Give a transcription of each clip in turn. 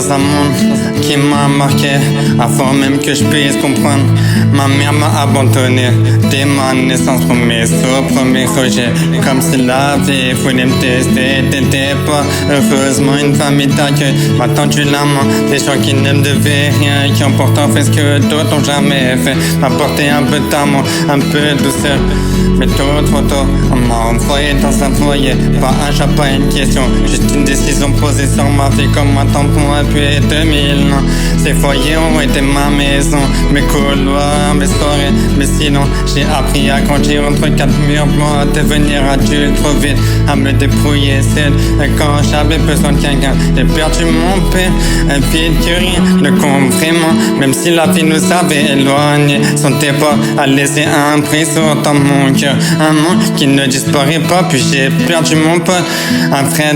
dans un monde qui m'a marqué avant même que je puisse comprendre. Ma mère m'a abandonné dès ma naissance pour mes sauts, premiers rejets. Comme si la vie voulait me tester, t'étais pas heureusement une famille d'accueil. Maintenant tu l'amant, des gens qui ne me devaient rien, qui ont pourtant fait ce que d'autres n'ont jamais fait. M'apporter un peu d'amour, un peu de douceur. Mais trop tôt, on m'a envoyé dans un foyer. Pas un chat, pas une question, juste une décision posée sur ma vie comme un tampon depuis 2000 ans. Ces foyers ont été ma maison, mes couloirs, mes soirées, mais sinon j'ai appris à grandir entre quatre murs blancs, à devenir adulte trop vite, à me débrouiller seul. Et quand j'avais besoin de quelqu'un, j'ai perdu mon père, vite que rien ne compte vraiment. Même si la vie nous avait éloignés, son départ a laissé un frisson dans mon cœur. Un monde qui ne disparaît pas, puis j'ai perdu mon pote, un frère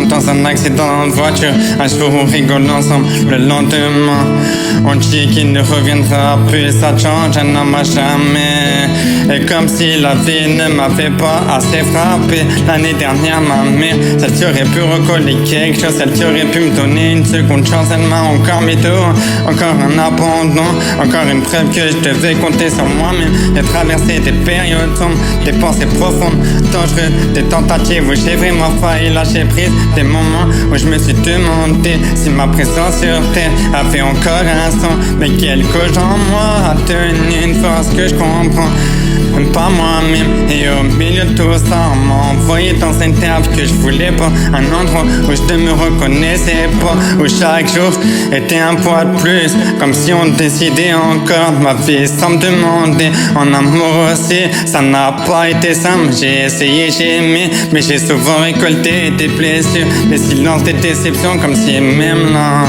dans un accident de voiture. Un jour on rigole ensemble, le lendemain on dit qu'il ne reviendra plus. Ça change un homme à jamais. Et comme si la vie ne m'avait pas assez frappé. L'année dernière ma mère, celle qui aurait pu recoller quelque chose, celle qui aurait pu me donner une seconde chance, elle m'a encore mis dehors. Encore un abandon, encore une preuve que je devais compter sur moi-même. J'ai traversé des périodes sombres, des pensées profondes, dangereuses, des tentatives où j'ai vraiment failli lâcher prise. Des moments où je me suis demandé si ma présence sur terre avait encore un sens. Mais quelque chose en moi a tenu une force que je comprends même pas moi-même. Et au milieu de tout ça, on m'a envoyé dans un terre que je voulais pas, un endroit où je ne me reconnaissais pas, où chaque jour était un poids de plus, comme si on décidait encore de ma vie sans me demander. En amour aussi, ça n'a pas été simple. J'ai essayé, j'ai aimé, mais j'ai souvent récolté des blessures, des silences, des déceptions, comme si même là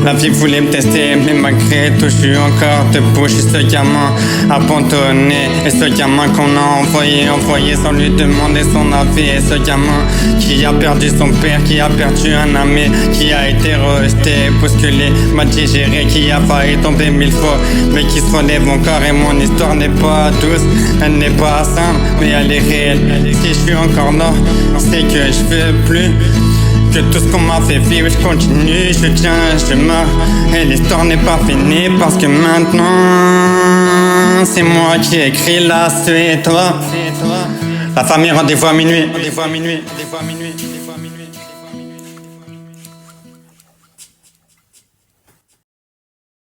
la vie voulait me tester. Mais malgré tout, je suis encore debout. Je suis ce gamin abandonné, et ce gamin qu'on a envoyé sans lui demander son avis. Et ce gamin qui a perdu son père, qui a perdu un ami, qui a été rejeté, bousculé, mal digéré, qui a failli tomber 1000 fois, mais qui se relève encore. Et mon histoire n'est pas douce, elle n'est pas simple, mais elle est réelle. Si je suis encore là, c'est que je veux plus que tout ce qu'on m'a fait vivre. Je continue, je tiens, je meurs, et l'histoire n'est pas finie, parce que maintenant c'est moi qui écris la suite. La famille, rendez-vous à minuit.